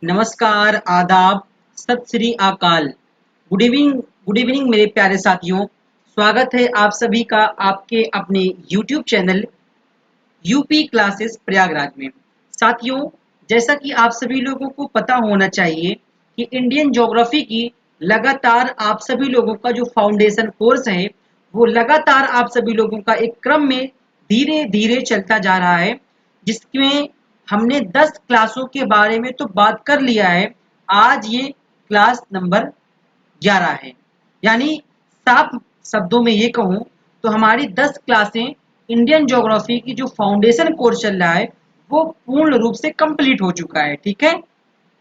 नमस्कार, आदाब, सत श्री अकाल। गुड इवनिंग मेरे प्यारे साथियों। स्वागत है आप सभी का आपके अपने YouTube channel UP classes Prayagraj में। साथियों, जैसा कि आप सभी लोगों को पता होना चाहिए कि इंडियन ज्योग्राफी की लगातार आप सभी लोगों का जो फाउंडेशन कोर्स है, वो लगातार आप सभी लोगों का एक क्रम में धीरे-धीरे चलता जा रहा है, जिसमें हमने 10 क्लासों के बारे में तो बात कर लिया है। आज ये क्लास नंबर 11 है। यानी साफ शब्दों में ये कहूँ तो हमारी 10 क्लासें इंडियन ज्योग्राफी की जो फाउंडेशन कोर्स चल रहा है, वो पूर्ण रूप से कंप्लीट हो चुका है। ठीक है?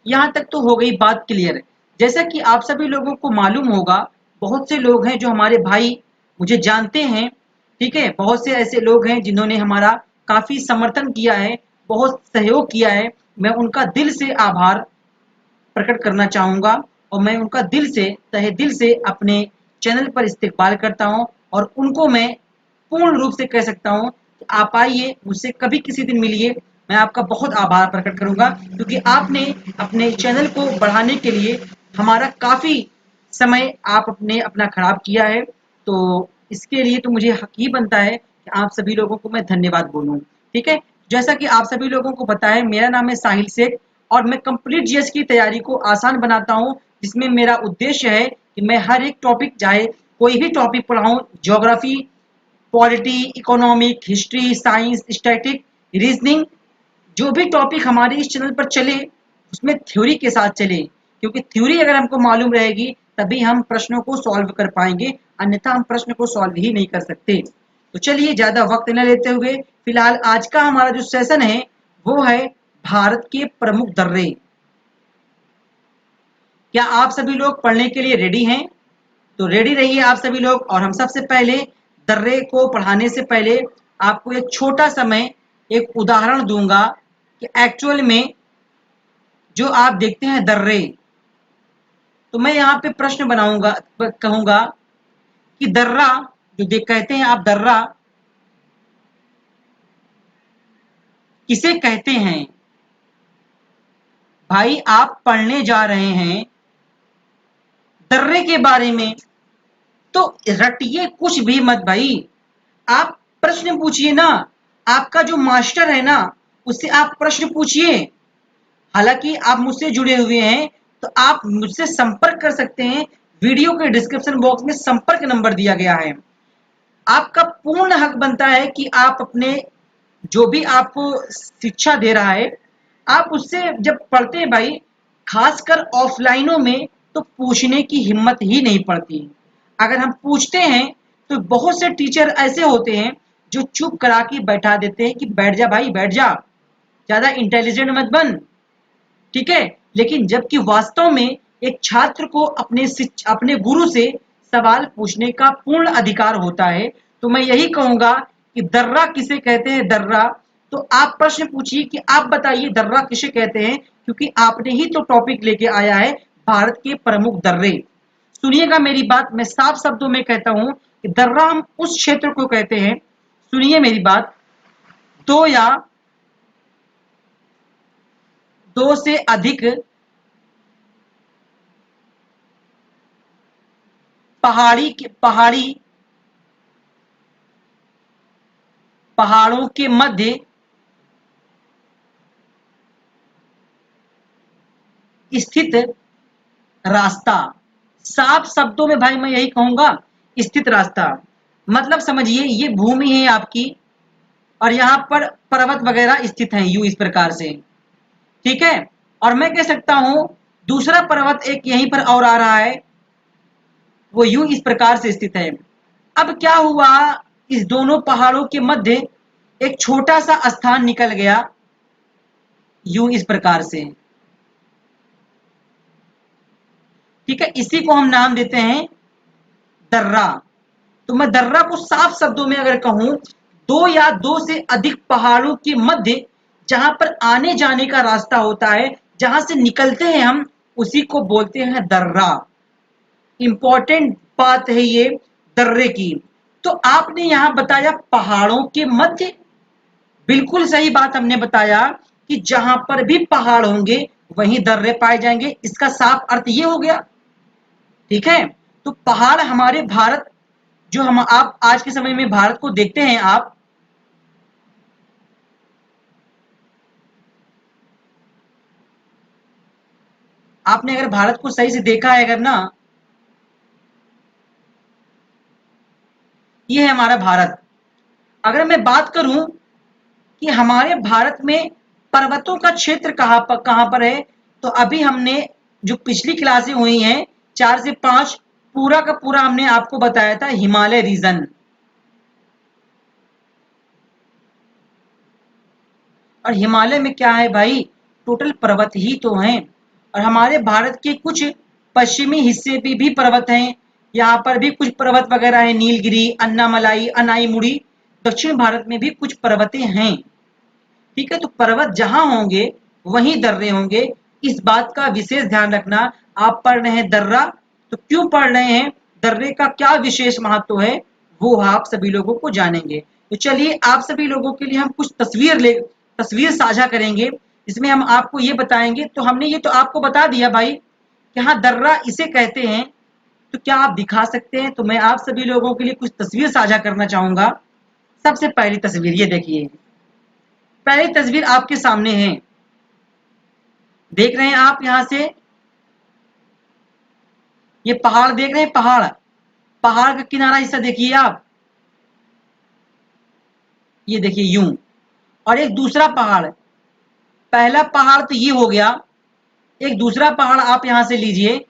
यहाँ तक तो हो गई बात क्लियर। जैसा कि आप सभी लोगों को मालूम होगा, बहुत से लोग हैं जो हमारे भाई मुझे जानते हैं। ठीक है? बहुत से ऐसे लोग हैं जिन्होंने हमारा काफ़ी समर्थन किया है, बहुत सहयोग किया है। मैं उनका दिल से आभार प्रकट करना चाहूँगा और मैं उनका दिल से, तहे दिल से अपने चैनल पर इस्तेक़बाल करता हूँ और उनको मैं पूर्ण रूप से कह सकता हूँ कि आप आइए, मुझसे कभी किसी दिन मिलिए। मैं आपका बहुत आभार प्रकट करूँगा क्योंकि आपने अपने चैनल को बढ़ाने के लिए हमारा काफ़ी समय आपने अपना खराब किया है। तो इसके लिए तो मुझे हक ही बनता है कि आप सभी लोगों को मैं धन्यवाद बोलूँ। ठीक है? जैसा कि आप सभी लोगों को पता है, मेरा नाम है साहिल शेख और मैं कंप्लीट जीएस की तैयारी को आसान बनाता हूँ, जिसमें मेरा उद्देश्य है कि मैं हर एक टॉपिक, चाहे कोई भी टॉपिक पढ़ाऊँ, geography, polity, economic, history, science, static, reasoning, जो भी टॉपिक हमारे इस चैनल पर चले, उसमें थ्योरी के साथ चले। क्योंकि थ्योरी अगर हमको मालूम रहेगी, तभी हम प्रश्नों को सॉल्व कर पाएंगे, अन्यथा हम प्रश्न को सॉल्व ही नहीं कर सकते। तो चलिए, ज़्यादा वक्त न लेते हुए फिलहाल आज का हमारा जो सेशन है, वो है भारत के प्रमुख दर्रे। क्या आप सभी लोग पढ़ने के लिए रेडी हैं? तो रेडी रहिए आप सभी लोग। और हम सबसे पहले दर्रे को पढ़ाने से पहले आपको एक छोटा सा मैं एक उदाहरण दूंगा कि एक्चुअल में जो आप देखते हैं दर्रे, तो मैं यहाँ पे प्रश्न बनाऊंगा, कहूंगा कि दर्रा जो देख कहते हैं आप, दर्रा किसे कहते हैं? भाई, आप पढ़ने जा रहे हैं दर्रे के बारे में, तो रटिए कुछ भी मत भाई। आप प्रश्न पूछिए ना। आपका जो मास्टर है ना, उससे आप प्रश्न पूछिए। हालांकि आप मुझसे जुड़े हुए हैं, तो आप मुझसे संपर्क कर सकते हैं। वीडियो के डिस्क्रिप्शन बॉक्स में संपर्क नंबर दिया गया है। आपका पूर्ण हक बनता है कि आप अपने, जो भी आपको शिक्षा दे रहा है, आप उससे जब पढ़ते हैं भाई, खासकर ऑफलाइनों में, तो पूछने की हिम्मत ही नहीं पड़ती। अगर हम पूछते हैं तो बहुत से टीचर ऐसे होते हैं जो चुप करा के बैठा देते हैं कि बैठ जा भाई, बैठ जा, ज्यादा इंटेलिजेंट मत बन। ठीक है? लेकिन जबकि वास्तव में एक छात्र को अपने गुरु से सवाल पूछने का पूर्ण अधिकार होता है। तो मैं यही कहूंगा कि दर्रा किसे कहते हैं? दर्रा, तो आप प्रश्न पूछिए कि आप बताइए दर्रा किसे कहते हैं, क्योंकि आपने ही तो टॉपिक लेके आया है भारत के प्रमुख दर्रे। सुनिएगा मेरी बात, मैं साफ शब्दों में कहता हूं कि दर्रा हम उस क्षेत्र को कहते हैं, सुनिए मेरी बात, दो या दो से अधिक पहाड़ों के मध्य स्थित रास्ता। साफ शब्दों में भाई मैं यही कहूंगा, स्थित रास्ता। मतलब समझिए, ये भूमि है आपकी और यहाँ पर पर्वत वगैरह स्थित हैं यूं इस प्रकार से। ठीक है? और मैं कह सकता हूं दूसरा पर्वत एक यहीं पर और आ रहा है, वो यूं इस प्रकार से स्थित है। अब क्या हुआ, इस दोनों पहाड़ों के मध्य एक छोटा सा स्थान निकल गया यूं इस प्रकार से। ठीक है? इसी को हम नाम देते हैं दर्रा। तो मैं दर्रा को साफ शब्दों में अगर कहूं, दो या दो से अधिक पहाड़ों के मध्य जहां पर आने जाने का रास्ता होता है, जहां से निकलते हैं हम, उसी को बोलते हैं दर्रा। इंपॉर्टेंट बात है ये दर्रे की। तो आपने यहां बताया पहाड़ों के मध्य, बिल्कुल सही बात हमने बताया कि जहां पर भी पहाड़ होंगे वहीं दर्रे पाए जाएंगे। इसका साफ अर्थ ये हो गया। ठीक है, तो पहाड़ हमारे भारत, जो हम आप आज के समय में भारत को देखते हैं, आपने अगर भारत को सही से देखा है अगर ना, ये है हमारा भारत। अगर मैं बात करूं कि हमारे भारत में पर्वतों का क्षेत्र कहां पर है, तो अभी हमने जो पिछली क्लासें हुई हैं 4 से 5, पूरा का पूरा हमने आपको बताया था हिमालय रीजन। और हिमालय में क्या है भाई, टोटल पर्वत ही तो हैं। और हमारे भारत के कुछ पश्चिमी हिस्से पे भी पर्वत हैं, यहाँ पर भी कुछ पर्वत वगैरह है, नीलगिरी, अन्नामलाई, अनाईमुड़ी। दक्षिण भारत में भी कुछ पर्वतें हैं। ठीक है, तो पर्वत जहां होंगे वहीं दर्रे होंगे, इस बात का विशेष ध्यान रखना। आप पढ़ रहे हैं दर्रा, तो क्यों पढ़ रहे हैं, दर्रे का क्या विशेष महत्व है, वो आप सभी लोगों को जानेंगे। तो चलिए आप सभी लोगों के लिए हम कुछ तस्वीर साझा करेंगे, इसमें हम आपको ये बताएंगे। तो हमने ये तो आपको बता दिया भाई कि हाँ दर्रा इसे कहते हैं, तो क्या आप दिखा सकते हैं? तो मैं आप सभी लोगों के लिए कुछ तस्वीर साझा करना चाहूंगा। सबसे पहली तस्वीर ये देखिए, पहली तस्वीर आपके सामने है, देख रहे हैं आप यहां से, ये पहाड़ देख रहे हैं, पहाड़, पहाड़ का किनारा हिस्सा देखिए आप, ये देखिए यूं। और एक दूसरा पहाड़, पहला पहाड़ तो ये हो गया, एक दूसरा पहाड़ आप यहां से लीजिए,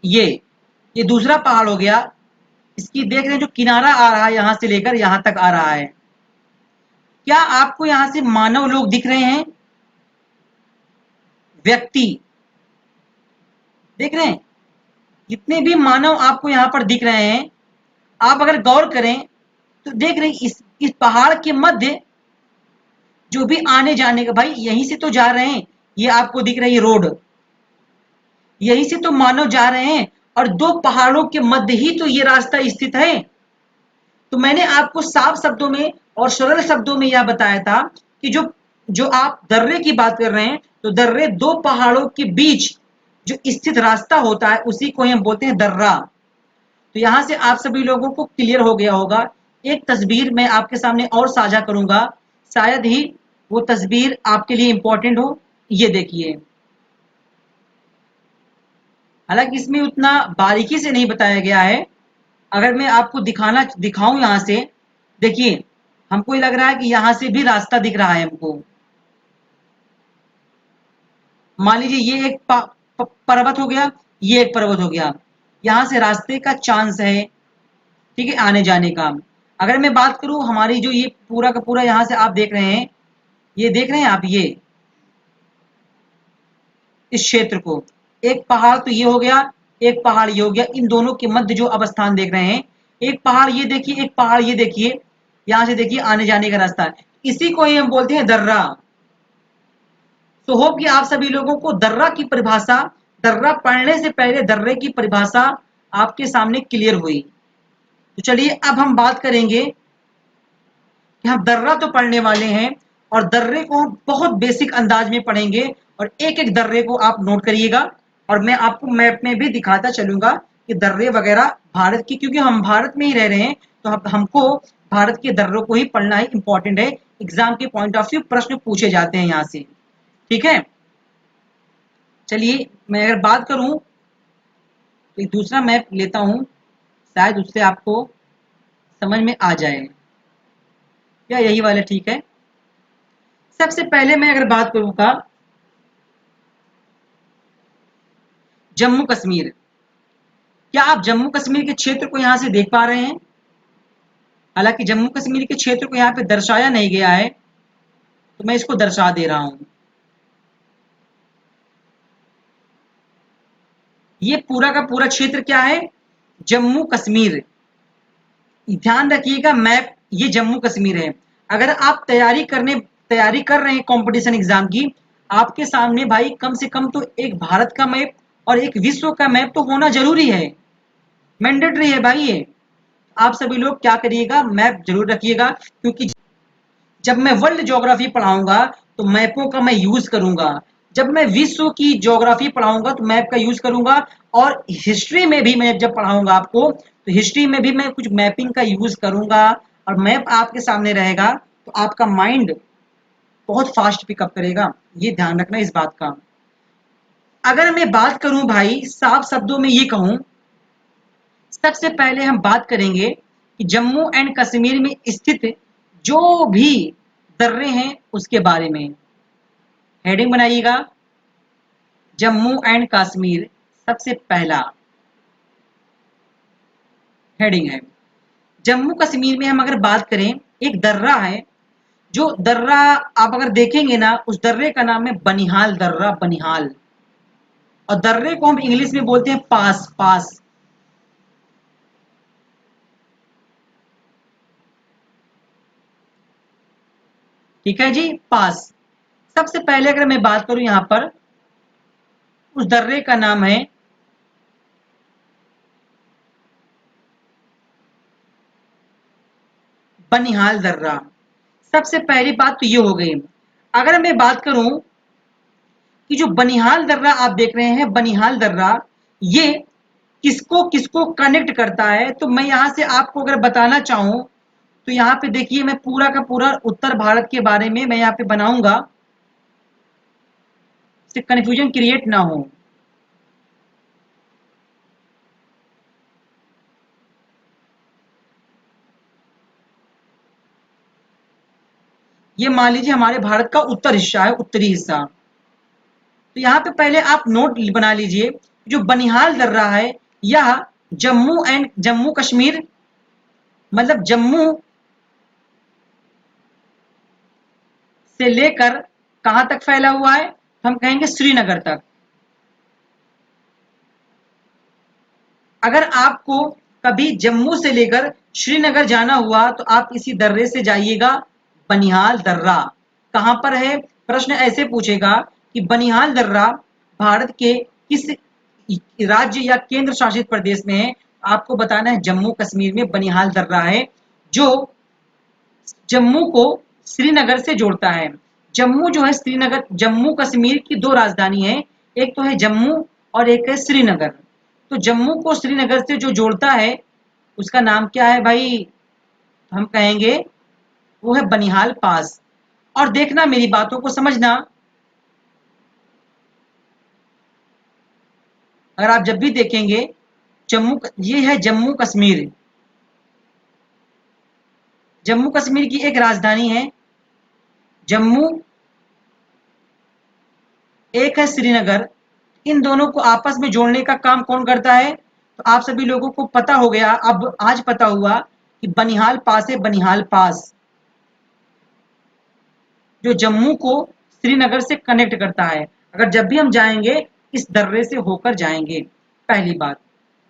ये दूसरा पहाड़ हो गया। इसकी देख रहे हैं जो किनारा आ रहा है यहां से लेकर यहां तक आ रहा है। क्या आपको यहां से मानव लोग दिख रहे हैं, व्यक्ति देख रहे हैं? जितने भी मानव आपको यहां पर दिख रहे हैं, आप अगर गौर करें तो देख रहे हैं इस पहाड़ के मध्य जो भी आने जाने का, भाई यहीं से तो जा रहे हैं, ये आपको दिख रही है रोड, यहीं से तो मानव जा रहे हैं, और दो पहाड़ों के मध्य ही तो ये रास्ता स्थित है। तो मैंने आपको साफ शब्दों में और सरल शब्दों में यह बताया था कि जो जो आप दर्रे की बात कर रहे हैं, तो दर्रे दो पहाड़ों के बीच जो स्थित रास्ता होता है उसी को हम बोलते हैं दर्रा। तो यहां से आप सभी लोगों को क्लियर हो गया होगा। एक तस्वीर मैं आपके सामने और साझा करूंगा, शायद ही वो तस्वीर आपके लिए इंपॉर्टेंट हो। ये देखिए, हालांकि इसमें उतना बारीकी से नहीं बताया गया है, अगर मैं आपको दिखाऊं यहां से, देखिए हमको ये लग रहा है कि यहां से भी रास्ता दिख रहा है हमको। मान लीजिए ये एक पर्वत हो गया, ये एक पर्वत हो गया, यहां से रास्ते का चांस है, ठीक है, आने जाने का। अगर मैं बात करूं हमारी जो ये पूरा का पूरा यहां से आप देख रहे हैं, ये देख रहे हैं आप, ये इस क्षेत्र को, एक पहाड़ तो ये हो गया, एक पहाड़ ये हो गया, इन दोनों के मध्य जो अवस्थान देख रहे हैं, एक पहाड़ ये देखिए, एक पहाड़ ये देखिए, यहां से देखिए आने जाने का रास्ता है, इसी को ही हम बोलते हैं दर्रा। तो होप कि आप सभी लोगों को दर्रा की परिभाषा, दर्रा पढ़ने से पहले दर्रे की परिभाषा आपके सामने क्लियर हुई। तो चलिए अब हम बात करेंगे कि हम दर्रा तो पढ़ने वाले हैं, और दर्रे को हम बहुत बेसिक अंदाज में पढ़ेंगे, और एक एक दर्रे को आप नोट करिएगा, और मैं आपको मैप में भी दिखाता चलूंगा कि दर्रे वगैरह भारत की, क्योंकि हम भारत में ही रह रहे हैं, तो हमको भारत के दर्रों को ही पढ़ना ही इंपॉर्टेंट है। एग्जाम के पॉइंट ऑफ व्यू प्रश्न पूछे जाते हैं यहाँ से। ठीक है, चलिए मैं अगर बात करूं तो एक दूसरा मैप लेता हूं, शायद उससे आपको समझ में आ जाए, या यही वाला ठीक है। सबसे पहले मैं अगर बात करूंगा जम्मू कश्मीर, क्या आप जम्मू कश्मीर के क्षेत्र को यहां से देख पा रहे हैं? हालांकि जम्मू कश्मीर के क्षेत्र को यहाँ पे दर्शाया नहीं गया है, तो मैं इसको दर्शा दे रहा हूं। ये पूरा का पूरा क्षेत्र क्या है? जम्मू कश्मीर। ध्यान रखिएगा मैप, ये जम्मू कश्मीर है। अगर आप तैयारी कर रहे हैं कंपटीशन एग्जाम की, आपके सामने भाई कम से कम तो एक भारत का मैप और एक विश्व का मैप तो होना जरूरी है, मैंडेटरी है भाई ये। आप सभी लोग क्या करिएगा, मैप जरूर रखिएगा, क्योंकि जब मैं वर्ल्ड ज्योग्राफी पढ़ाऊंगा तो मैपों का मैं यूज करूंगा। जब मैं विश्व की ज्योग्राफी पढ़ाऊंगा तो मैप का यूज करूंगा। और हिस्ट्री में भी मैं जब पढ़ाऊंगा आपको तो हिस्ट्री में भी मैं कुछ मैपिंग का यूज करूंगा। और मैप आपके सामने रहेगा तो आपका माइंड बहुत फास्ट पिकअप करेगा। ये ध्यान रखना इस बात का। अगर मैं बात करूं भाई, साफ शब्दों में ये कहूं, सबसे पहले हम बात करेंगे कि जम्मू एंड कश्मीर में स्थित जो भी दर्रे हैं उसके बारे में। हेडिंग बनाइएगा, जम्मू एंड कश्मीर सबसे पहला हेडिंग है। जम्मू कश्मीर में हम अगर बात करें, एक दर्रा है, जो दर्रा आप अगर देखेंगे ना, उस दर्रे का नाम है बनिहाल दर्रा, बनिहाल। और दर्रे को हम इंग्लिश में बोलते हैं पास, पास। ठीक है जी, पास। सबसे पहले अगर मैं बात करूं यहां पर, उस दर्रे का नाम है बनिहाल दर्रा। सबसे पहली बात तो ये हो गई। अगर मैं बात करूं कि जो बनिहाल दर्रा आप देख रहे हैं, बनिहाल दर्रा, ये किसको किसको कनेक्ट करता है, तो मैं यहां से आपको अगर बताना चाहूं तो यहाँ पे देखिए, मैं पूरा का पूरा उत्तर भारत के बारे में मैं यहाँ पे बनाऊंगा, इससे कंफ्यूजन क्रिएट ना हो। ये मान लीजिए हमारे भारत का उत्तर हिस्सा है, उत्तरी हिस्सा। तो यहाँ पे पहले आप नोट बना लीजिए, जो बनिहाल दर्रा है यह जम्मू कश्मीर, मतलब जम्मू से लेकर कहां तक फैला हुआ है, तो हम कहेंगे श्रीनगर तक। अगर आपको कभी जम्मू से लेकर श्रीनगर जाना हुआ तो आप इसी दर्रे से जाइएगा, बनिहाल दर्रा। कहां पर है, प्रश्न ऐसे पूछेगा कि बनिहाल दर्रा भारत के किस राज्य या केंद्र शासित प्रदेश में है। आपको बताना है जम्मू कश्मीर में बनिहाल दर्रा है, जो जम्मू को श्रीनगर से जोड़ता है। जम्मू जो है श्रीनगर, जम्मू कश्मीर की दो राजधानी है, एक तो है जम्मू और एक है श्रीनगर। तो जम्मू को श्रीनगर से जो जोड़ता है उसका नाम क्या है भाई, हम कहेंगे वो है बनिहाल पास। और देखना, मेरी बातों को समझना, अगर आप जब भी देखेंगे जम्मू, ये है जम्मू कश्मीर, जम्मू कश्मीर की एक राजधानी है जम्मू, एक है श्रीनगर। इन दोनों को आपस में जोड़ने का काम कौन करता है, तो आप सभी लोगों को पता हो गया, अब आज पता हुआ कि बनिहाल पास है, बनिहाल पास, जो जम्मू को श्रीनगर से कनेक्ट करता है। अगर जब भी हम जाएंगे इस दर्रे से होकर जाएंगे, पहली बात।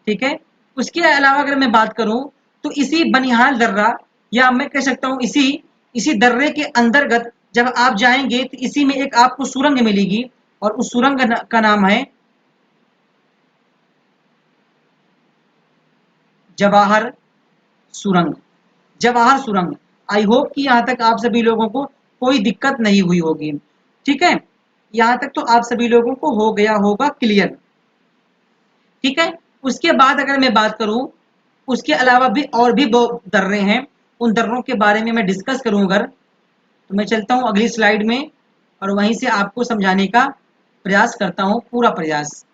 ठीक है, उसके अलावा अगर मैं बात करूं तो इसी बनिहाल दर्रा, या मैं कह सकता हूं इसी इसी दर्रे के अंतर्गत जब आप जाएंगे तो इसी में एक आपको सुरंग मिलेगी, और उस सुरंग का नाम है जवाहर सुरंग। जवाहर सुरंग। आई होप कि यहां तक आप सभी लोगों को कोई दिक्कत नहीं हुई होगी। ठीक है, यहां तक तो आप सभी लोगों को हो गया होगा क्लियर। ठीक है, उसके बाद अगर मैं बात करूं, उसके अलावा भी और भी बहुत दर्रे हैं, उन दर्रों के बारे में मैं डिस्कस करूं अगर, तो मैं चलता हूं अगली स्लाइड में और वहीं से आपको समझाने का प्रयास करता हूं, पूरा प्रयास।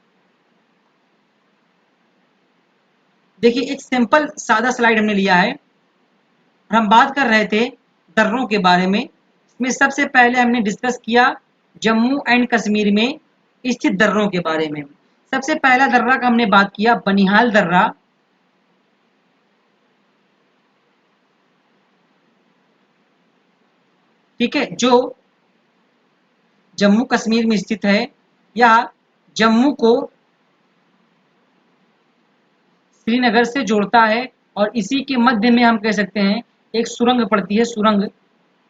देखिए, एक सिंपल सादा स्लाइड हमने लिया है और हम बात कर रहे थे दर्रों के बारे में। इसमें सबसे पहले हमने डिस्कस किया जम्मू एंड कश्मीर में स्थित दर्रों के बारे में। सबसे पहला दर्रा का हमने बात किया बनिहाल दर्रा। ठीक है, जो जम्मू कश्मीर में स्थित है, या जम्मू को श्रीनगर से जोड़ता है, और इसी के मध्य में हम कह सकते हैं एक सुरंग पड़ती है, सुरंग।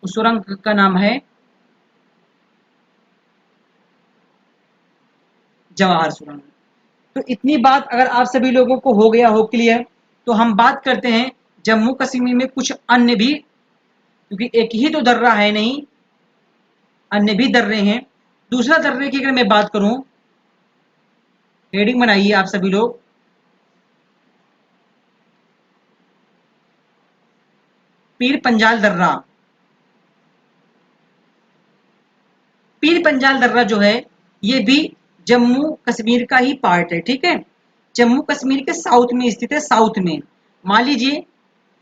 उस सुरंग का नाम है जवाहर सुरंग। तो इतनी बात अगर आप सभी लोगों को हो गया हो क्लियर, तो हम बात करते हैं जम्मू कश्मीर में कुछ अन्य भी क्योंकि एक ही तो दर्रा है नहीं, अन्य भी दर्रे हैं। दूसरा दर्रे की अगर मैं बात करूं, हेडिंग बनाइए आप सभी लोग, पीर पंजाल दर्रा। पीर पंजाल दर्रा जो है ये भी जम्मू कश्मीर का ही पार्ट है, ठीक है। जम्मू कश्मीर के साउथ में स्थित है, साउथ में। मान लीजिए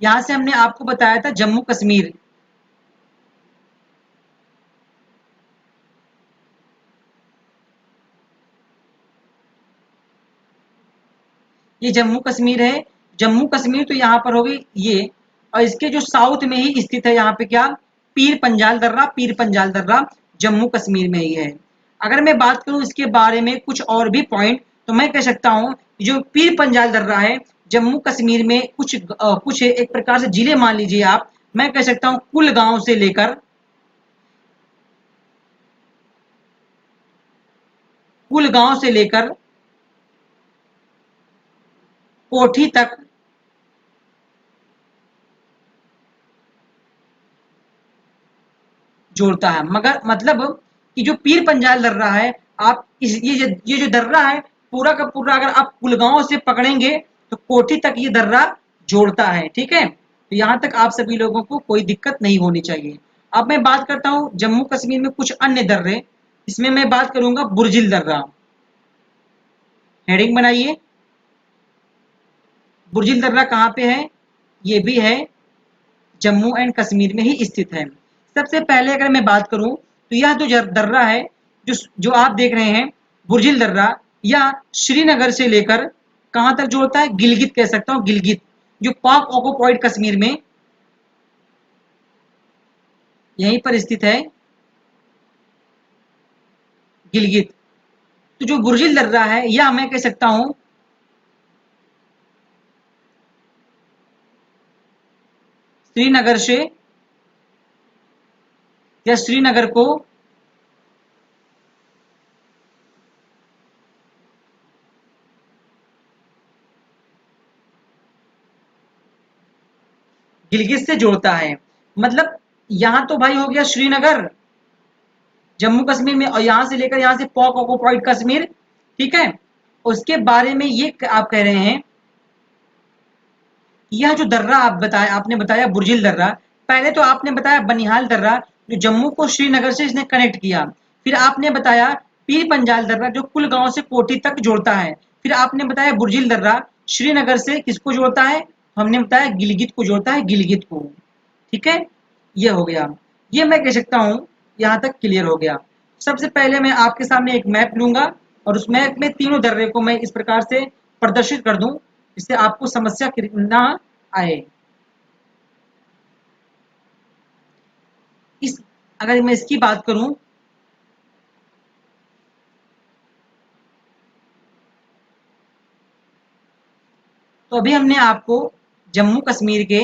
यहां से हमने आपको बताया था जम्मू कश्मीर, ये जम्मू कश्मीर है। जम्मू कश्मीर तो यहाँ पर होगी ये, और इसके जो साउथ में ही स्थित है यहाँ पे क्या, पीर पंजाल दर्रा। पीर पंजाल दर्रा जम्मू कश्मीर में ही है। अगर मैं बात करूं इसके बारे में कुछ और भी पॉइंट, तो मैं कह सकता हूं जो पीर पंजाल दर्रा है जम्मू कश्मीर में कुछ एक प्रकार से जिले मान लीजिए आप। मैं कह सकता हूं कुलगांव से लेकर कोठी तक जोड़ता है। मगर मतलब कि जो पीर पंजाल दर्रा है, आप इस ये जो दर्रा है पूरा का पूरा अगर आप कुलगांव से पकड़ेंगे तो कोठी तक ये दर्रा जोड़ता है, ठीक है। तो यहाँ तक आप सभी लोगों को कोई दिक्कत नहीं होनी चाहिए। अब मैं बात करता हूँ जम्मू कश्मीर में कुछ अन्य दर्रे। इसमें मैं बात करूंगा बुर्जिल दर्रा। हेडिंग बनाइए, बुर्जिल दर्रा कहाँ पे है, ये भी है जम्मू एंड कश्मीर में ही स्थित है। सबसे पहले अगर मैं बात करूं तो यह जो दर्रा है, जो आप देख रहे हैं बुर्जिल दर्रा, या श्रीनगर से लेकर कहां तक जोड़ता है, गिलगित कह सकता हूं, गिलगित जो पाक ऑक्युपाइड कश्मीर में यहीं पर स्थित है, गिलगित। तो जो बुर्जिल दर्रा है यह मैं कह सकता हूं श्रीनगर से, या श्रीनगर को गिलगित से जोड़ता है। मतलब यहां तो भाई हो गया श्रीनगर जम्मू कश्मीर में, और यहां से लेकर यहां से पाक ऑक्युपाइड कश्मीर, ठीक है। उसके बारे में ये आप कह रहे हैं, यह जो दर्रा आप बताया, आपने बताया बुर्जिल दर्रा, पहले तो आपने बताया बनिहाल दर्रा जो जम्मू को श्रीनगर से इसने कनेक्ट किया। फिर आपने बताया पीर पंजाल दर्रा जो कुलगांव से कोठी तक जोड़ता है। फिर आपने बताया बुर्जिल दर्रा श्रीनगर से किसको जोड़ता है, हमने बताया गिलगित को जोड़ता है, गिलगित को, ठीक है। ये हो गया, ये मैं कह सकता हूं यहां तक क्लियर हो गया। सबसे पहले मैं आपके सामने एक मैप लूंगा और उस मैप में तीनों दर्रे को मैं इस प्रकार से प्रदर्शित कर दूं जिससे आपको समस्या ना आए। इस अगर मैं इसकी बात करूं, तो अभी हमने आपको जम्मू कश्मीर के,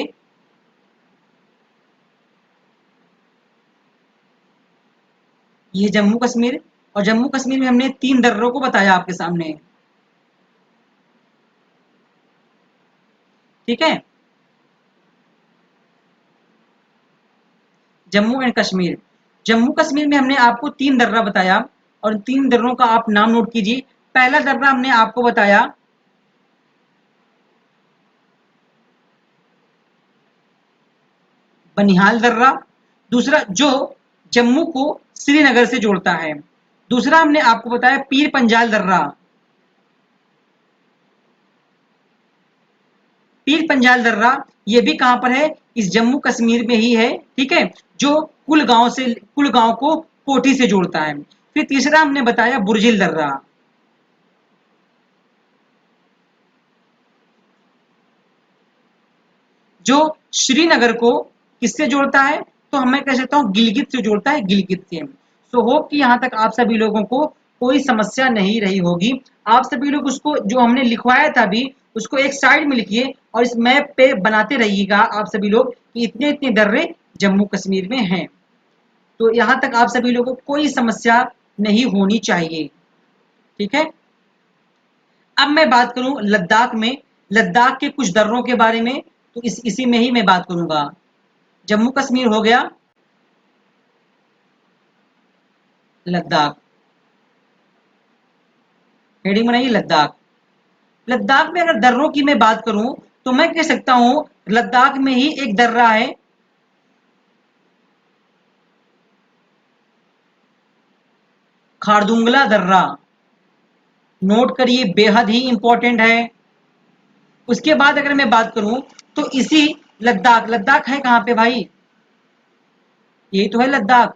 ये जम्मू कश्मीर, और जम्मू कश्मीर में हमने तीन दर्रों को बताया आपके सामने, ठीक है। जम्मू एंड कश्मीर, जम्मू कश्मीर में हमने आपको तीन दर्रा बताया, और तीन दर्रों का आप नाम नोट कीजिए। पहला दर्रा हमने आपको बताया बनिहाल दर्रा, दूसरा जो जम्मू को श्रीनगर से जोड़ता है। दूसरा हमने आपको बताया पीर पंजाल दर्रा। पीर पंजाल दर्रा ये भी कहां पर है, इस जम्मू कश्मीर में ही है, ठीक है, जो कुलगांव को कोठी से जोड़ता है। फिर तीसरा हमने बताया बुर्जिल दर्रा, जो श्रीनगर को किससे जोड़ता है, तो मैं कह सकता हूं गिलगित से जोड़ता है, गिलगित से। सो होप कि यहां तक आप सभी लोगों को कोई समस्या नहीं रही होगी। आप सभी लोग उसको जो हमने लिखवाया था अभी उसको एक साइड में लिखिए और इस मैप पे बनाते रहिएगा आप सभी लोग कि इतने इतने दर्रे जम्मू कश्मीर में हैं। तो यहां तक आप सभी लोगों को कोई समस्या नहीं होनी चाहिए, ठीक है। अब मैं बात करूं लद्दाख में, लद्दाख के कुछ दर्रों के बारे में, तो इसी में ही मैं बात करूंगा। जम्मू कश्मीर हो गया, लद्दाख। हेडिंग बनाइए लद्दाख। लद्दाख में अगर दर्रों की मैं बात करूं तो मैं कह सकता हूं लद्दाख में ही एक दर्रा है, खारदुंगला दर्रा। नोट करिए, बेहद ही इंपॉर्टेंट है। उसके बाद अगर मैं बात करूं तो इसी लद्दाख, लद्दाख है कहां पे भाई? यही तो है लद्दाख।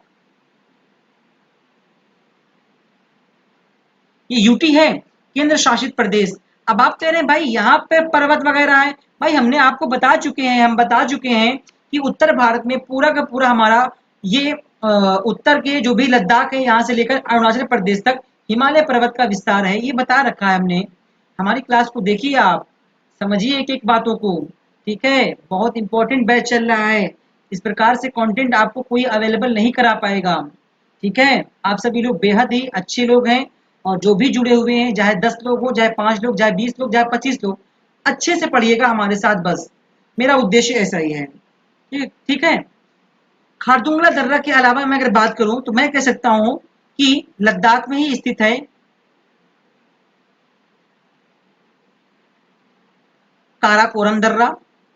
ये यूटी है, केंद्र शासित प्रदेश। अब आप कह रहे हैं भाई यहाँ पे पर्वत वगैरह है। भाई हमने आपको बता चुके हैं, हम बता चुके हैं कि उत्तर भारत में पूरा का पूरा हमारा ये उत्तर के जो भी लद्दाख है यहाँ से लेकर अरुणाचल प्रदेश तक हिमालय पर्वत का विस्तार है, ये बता रखा है हमने। हमारी क्लास को देखिए आप, समझिए एक एक बातों को, ठीक है। बहुत इंपॉर्टेंट बैच चल रहा है, इस प्रकार से कंटेंट आपको कोई अवेलेबल नहीं करा पाएगा, ठीक है। आप सभी लोग बेहद ही अच्छे लोग हैं और जो भी जुड़े हुए हैं, चाहे 10 लोग हो, चाहे 5 लोग, चाहे 20 लोग, चाहे 25 लोग, अच्छे से पढ़िएगा हमारे साथ, बस मेरा उद्देश्य ऐसा ही है, ठीक ठीक है। खारदुंगला दर्रा के अलावा मैं अगर बात करूं तो मैं कह सकता हूं कि लद्दाख में ही स्थित है काराकोरम दर्रा,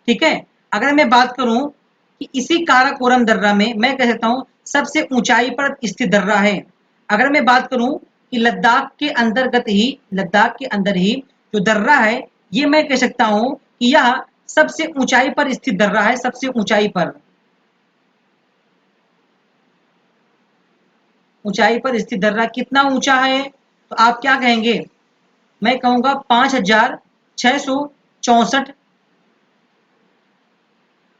ठीक है। अगर मैं बात करूं कि इसी काराकोरम दर्रा में मैं कह सकता हूं सबसे ऊंचाई पर स्थित दर्रा है। अगर मैं बात करूं कि लद्दाख के अंतर्गत ही, लद्दाख के अंदर ही जो दर्रा है, ये मैं कह सकता हूं कि यह सबसे ऊंचाई पर स्थित दर्रा है, सबसे ऊंचाई पर, ऊंचाई पर स्थित दर्रा कितना ऊंचा है तो आप क्या कहेंगे? मैं कहूंगा 5,664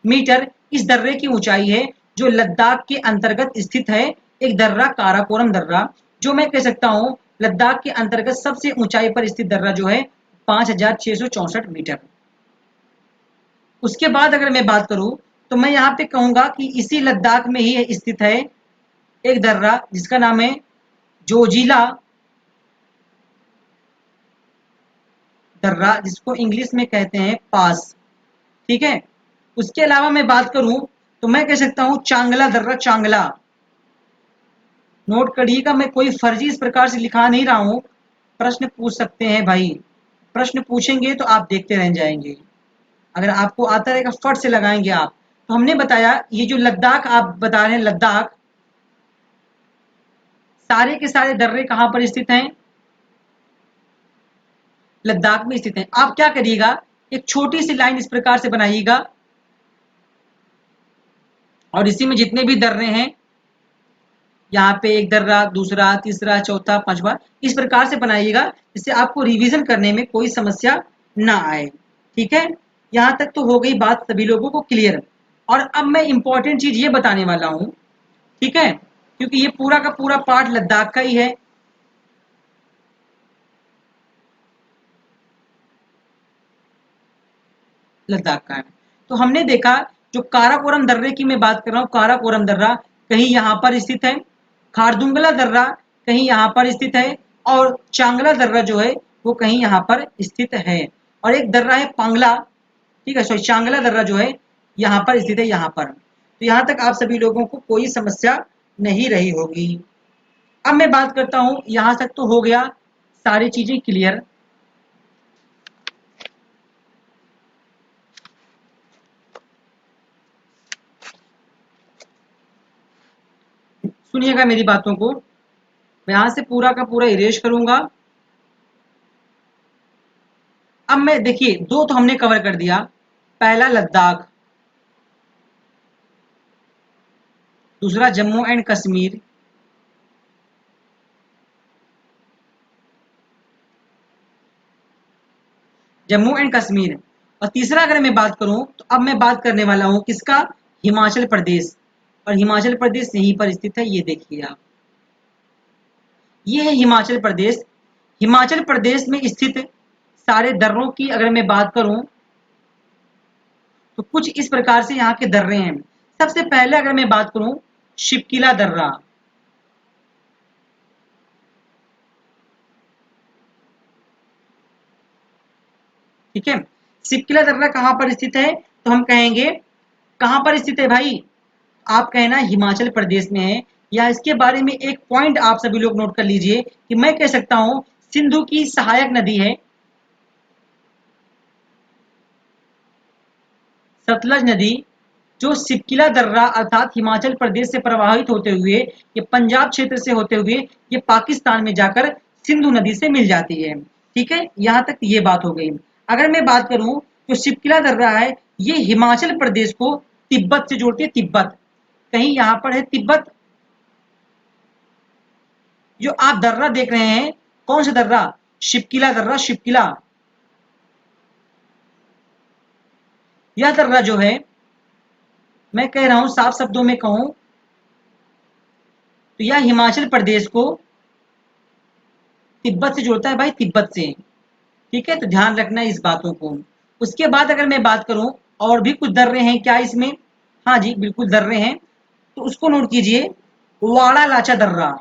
मीटर इस दर्रे की ऊंचाई है, जो लद्दाख के अंतर्गत स्थित है। एक दर्रा काराकोरम दर्रा, जो मैं कह सकता हूं लद्दाख के अंतर्गत सबसे ऊंचाई पर स्थित दर्रा जो है 5,664 मीटर। उसके बाद अगर मैं बात करूं तो मैं यहाँ पे कहूंगा कि इसी लद्दाख में ही स्थित है एक दर्रा जिसका नाम है जोजिला दर्रा, जिसको इंग्लिश में कहते हैं पास, ठीक है। उसके अलावा मैं बात करूं तो मैं कह सकता हूं चांगला दर्रा, चांगला। नोट करिएगा, मैं कोई फर्जी इस प्रकार से लिखा नहीं रहा हूं, प्रश्न पूछ सकते हैं भाई, प्रश्न पूछेंगे तो आप देखते रह जाएंगे, अगर आपको आता रहेगा फट से लगाएंगे आप। तो हमने बताया ये जो लद्दाख आप बता रहे हैं, लद्दाख, सारे के सारे दर्रे कहां पर स्थित हैं? लद्दाख में स्थित हैं। आप क्या करिएगा, एक छोटी सी लाइन इस प्रकार से बनाइएगा और इसी में जितने भी दर्रे हैं, यहाँ पे एक दर्रा, दूसरा, तीसरा, चौथा, पांचवा, इस प्रकार से बनाइएगा जिससे आपको रिवीजन करने में कोई समस्या ना आए, ठीक है। यहाँ तक तो हो गई बात सभी लोगों को क्लियर। और अब मैं इंपॉर्टेंट चीज ये बताने वाला हूँ, ठीक है, क्योंकि ये पूरा का पूरा पार्ट लद्दाख का ही है। लद्दाख का है। तो हमने देखा जो काराकोरम दर्रे की मैं बात कर रहा हूँ, काराकोरम दर्रा कहीं यहाँ पर स्थित है, खारदुंगला दर्रा कहीं यहाँ पर स्थित है, और चांगला दर्रा जो है वो कहीं यहाँ पर स्थित है, और एक दर्रा है पांगला, ठीक है, सॉरी चांगला दर्रा जो है यहाँ पर स्थित है, यहाँ पर। तो यहाँ तक आप सभी लोगों को कोई समस्या नहीं रही होगी। अब मैं बात करता हूँ, यहाँ तक तो हो गया सारी चीजें क्लियर। सुनिएगा मेरी बातों को, मैं यहां से पूरा का पूरा इरेज करूंगा। अब मैं देखिए, दो तो हमने कवर कर दिया, पहला लद्दाख, दूसरा जम्मू एंड कश्मीर, जम्मू एंड कश्मीर, और तीसरा अगर मैं बात करूं तो अब मैं बात करने वाला हूं किसका? हिमाचल प्रदेश। और हिमाचल प्रदेश यहीं पर स्थित है, ये देखिए आप, ये है हिमाचल प्रदेश। हिमाचल प्रदेश में स्थित सारे दर्रों की अगर मैं बात करूं तो कुछ इस प्रकार से यहाँ के दर्रे हैं। सबसे पहले अगर मैं बात करूं, शिपकिला दर्रा, ठीक है। शिपकिला दर्रा कहां पर स्थित है तो हम कहेंगे कहां पर स्थित है भाई? आप कहना हिमाचल प्रदेश में है। या इसके बारे में एक पॉइंट आप सभी लोग नोट कर लीजिए कि मैं कह सकता हूं सिंधु की सहायक नदी है सतलज नदी, जो सिपकिला दर्रा अर्थात हिमाचल प्रदेश से प्रवाहित होते हुए ये पंजाब क्षेत्र से होते हुए ये पाकिस्तान में जाकर सिंधु नदी से मिल जाती है। ठीक है, यहां तक ये बात हो गई। अगर मैं बात करूं तो सिपकिला दर्रा है, ये हिमाचल प्रदेश को तिब्बत से जोड़ती है। तिब्बत कहीं यहां पर है तिब्बत। जो आप दर्रा देख रहे हैं, कौन सा दर्रा? शिपकिला दर्रा, शिपकिला। यह दर्रा जो है, मैं कह रहा हूं साफ शब्दों में कहूं तो यह हिमाचल प्रदेश को तिब्बत से जोड़ता है भाई, तिब्बत से। ठीक है, तो ध्यान रखना इस बातों को। उसके बाद अगर मैं बात करूं और भी कुछ दर्रे हैं क्या इसमें? हाँ जी, बिल्कुल दर्रे हैं, तो उसको नोट कीजिए। वाड़ा लाचा दर्रा,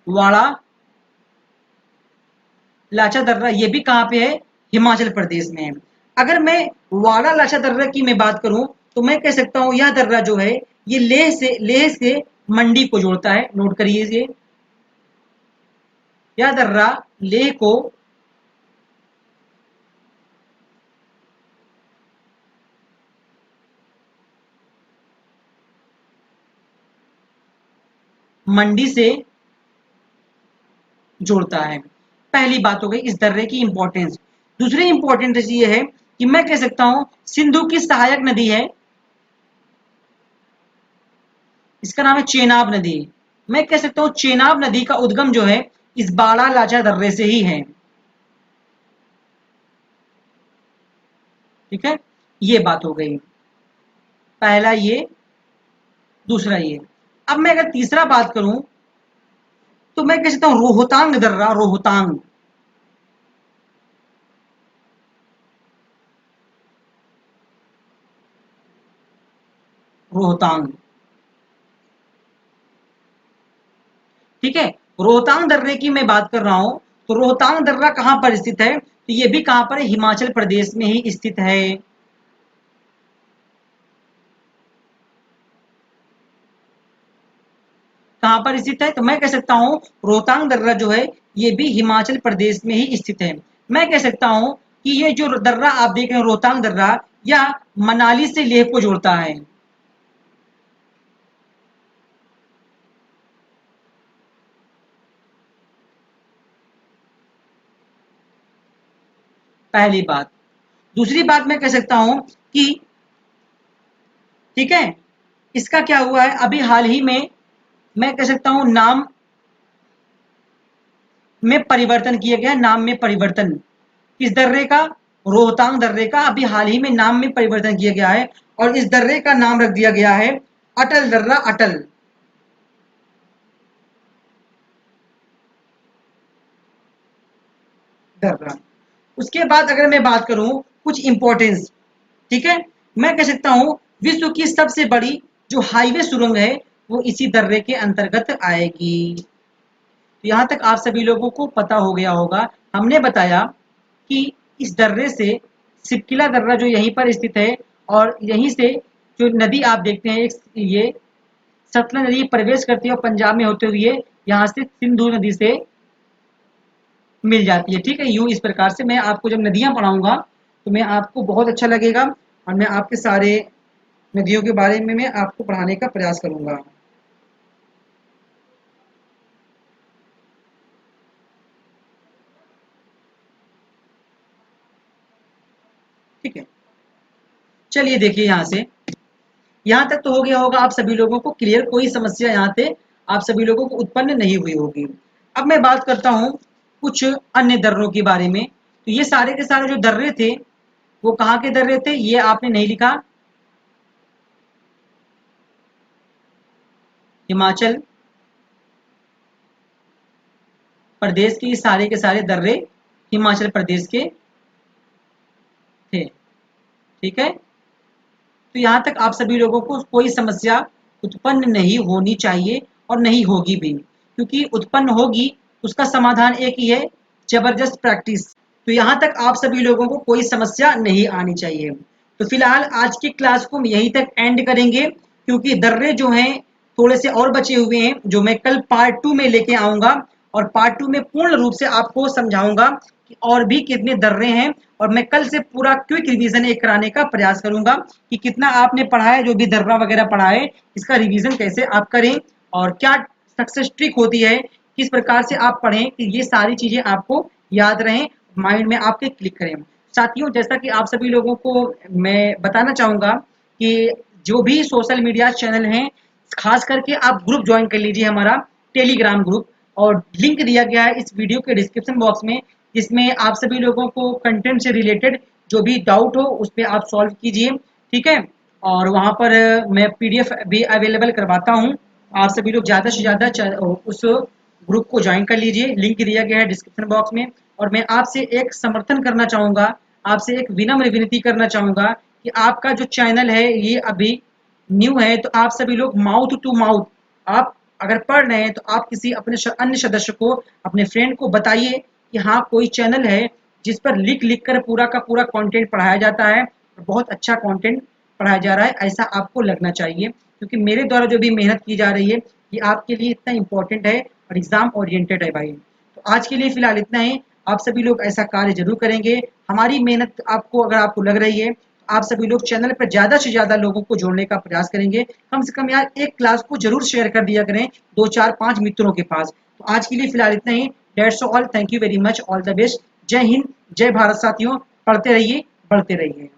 वाड़ा लाचा दर्रा, ये भी कहां पे है? हिमाचल प्रदेश में है। अगर मैं वाड़ा लाचा दर्रा की मैं बात करूं तो मैं कह सकता हूं यह दर्रा जो है ये लेह से मंडी को जोड़ता है। नोट करिए ये, यह दर्रा लेह को मंडी से जोड़ता है। पहली बात हो गई इस दर्रे की इंपॉर्टेंस। दूसरी इंपॉर्टेंस ये है कि मैं कह सकता हूं सिंधु की सहायक नदी है, इसका नाम है चेनाब नदी। मैं कह सकता हूं चेनाब नदी का उद्गम जो है इस बाड़ा लाचा दर्रे से ही है। ठीक है, ये बात हो गई। पहला ये, दूसरा ये। अब मैं अगर तीसरा बात करूं तो मैं कह सकता हूं रोहतांग दर्रा, रोहतांग। रोहतांग, ठीक है। रोहतांग दर्रे की मैं बात कर रहा हूं तो रोहतांग दर्रा कहां पर स्थित है? तो ये भी कहां पर है? हिमाचल प्रदेश में ही स्थित है। कहां पर स्थित है? तो मैं कह सकता हूं रोहतांग दर्रा जो है ये भी हिमाचल प्रदेश में ही स्थित है। मैं कह सकता हूं कि ये जो दर्रा आप देख रहे हैं रोहतांग दर्रा, यह मनाली से लेह को जोड़ता है। पहली बात। दूसरी बात मैं कह सकता हूं कि ठीक है, इसका क्या हुआ है अभी हाल ही में, मैं कह सकता हूं नाम में परिवर्तन किया गया। नाम में परिवर्तन इस दर्रे का, रोहतांग दर्रे का अभी हाल ही में नाम में परिवर्तन किया गया है और इस दर्रे का नाम रख दिया गया है अटल दर्रा, अटल दर्रा। उसके बाद अगर मैं बात करूं कुछ इंपॉर्टेंस, ठीक है, मैं कह सकता हूं विश्व की सबसे बड़ी जो हाईवे सुरंग है वो इसी दर्रे के अंतर्गत आएगी। तो यहां तक आप सभी लोगों को पता हो गया होगा। हमने बताया कि इस दर्रे से सिपकिला दर्रा जो यहीं पर स्थित है और यहीं से जो नदी आप देखते हैं ये सतलज नदी प्रवेश करती है और पंजाब में होते हुए यहाँ से सिंधु नदी से मिल जाती है। ठीक है, यूं इस प्रकार से मैं आपको जब नदियां पढ़ाऊंगा तो मैं आपको बहुत अच्छा लगेगा और मैं आपके सारे नदियों के बारे में मैं आपको पढ़ाने का प्रयास करूंगा। ठीक है, चलिए देखिए यहाँ से, यहाँ तक तो हो गया होगा आप सभी लोगों को क्लियर, कोई समस्या यहाँ से आप सभी लोगों को उत्पन्न नहीं हुई होगी। अब मैं बात करता हूँ कुछ अन्य दर्रों के बारे में। तो ये सारे के सारे जो दर्रे थे वो कहाँ के दर्रे थे ये आपने नहीं लिखा। हिमाचल प्रदेश के सारे के सारे दर्रे हिमाचल प्रदेश के थे। ठीक है, तो यहाँ तक आप सभी लोगों को कोई समस्या उत्पन्न नहीं होनी चाहिए और नहीं होगी भी, क्योंकि उत्पन्न होगी उसका समाधान एक ही है, जबरदस्त प्रैक्टिस। तो यहाँ तक आप सभी लोगों को कोई समस्या नहीं आनी चाहिए। तो फिलहाल आज की क्लास को हम यहीं तक एंड करेंगे, क्योंकि दर्रे जो हैं थोड़े से और बचे हुए हैं, जो मैं कल पार्ट 2 में लेके आऊंगा, और पार्ट 2 में पूर्ण रूप से आपको समझाऊंगा कि और भी कितने दर्रे हैं। और मैं कल से पूरा क्विक रिवीजन एक कराने का प्रयास करूंगा कि कितना आपने पढ़ा है, जो भी दर्रा वगैरह पढ़ा है, इसका रिवीजन कैसे आप करें और क्या सक्सेस ट्रिक होती है, किस प्रकार से आप पढ़ें कि ये सारी चीजें आपको याद रहें, माइंड में आपके क्लिक करें। साथियों, जैसा कि आप सभी लोगों को मैं बताना चाहूंगा कि जो भी सोशल मीडिया चैनल हैं, खास करके आप ग्रुप ज्वाइन कर लीजिए, हमारा टेलीग्राम ग्रुप, और लिंक दिया गया है इस वीडियो के डिस्क्रिप्शन बॉक्स में, जिसमें आप सभी लोगों को कंटेंट से रिलेटेड जो भी डाउट हो उस पर आप सॉल्व कीजिए, ठीक है। और वहां पर मैं पीडीएफ भी अवेलेबल करवाता हूँ। आप सभी लोग ज़्यादा से ज़्यादा उस ग्रुप को ज्वाइन कर लीजिए, लिंक दिया गया है डिस्क्रिप्शन बॉक्स में। और मैं आपसे एक समर्थन करना चाहूँगा, आपसे एक विनम्र विनती करना चाहूँगा कि आपका जो चैनल है ये अभी न्यू है, तो आप सभी लोग माउथ टू माउथ, आप अगर पढ़ रहे हैं तो आप किसी अपने अन्य सदस्य को, अपने फ्रेंड को बताइए कि हाँ, कोई चैनल है जिस पर लिख लिख कर पूरा का पूरा कंटेंट पढ़ाया जाता है, बहुत अच्छा कंटेंट पढ़ाया जा रहा है, ऐसा आपको लगना चाहिए। क्योंकि मेरे द्वारा जो भी मेहनत की जा रही है ये आपके लिए इतना इंपॉर्टेंट है और एग्जाम ओरिएंटेड है भाई। तो आज के लिए फिलहाल इतना ही। आप सभी लोग ऐसा कार्य जरूर करेंगे। हमारी मेहनत आपको, अगर आपको लग रही है, आप सभी लोग चैनल पर ज़्यादा से ज़्यादा लोगों को जोड़ने का प्रयास करेंगे। कम से कम यार एक क्लास को जरूर शेयर कर दिया करें 2 4 5 मित्रों के पास। तो आज के लिए फिलहाल इतना ही। That's all, thank you very much, all the best. जय हिंद, जय भारत साथियों। पढ़ते रहिए, बढ़ते रहिए।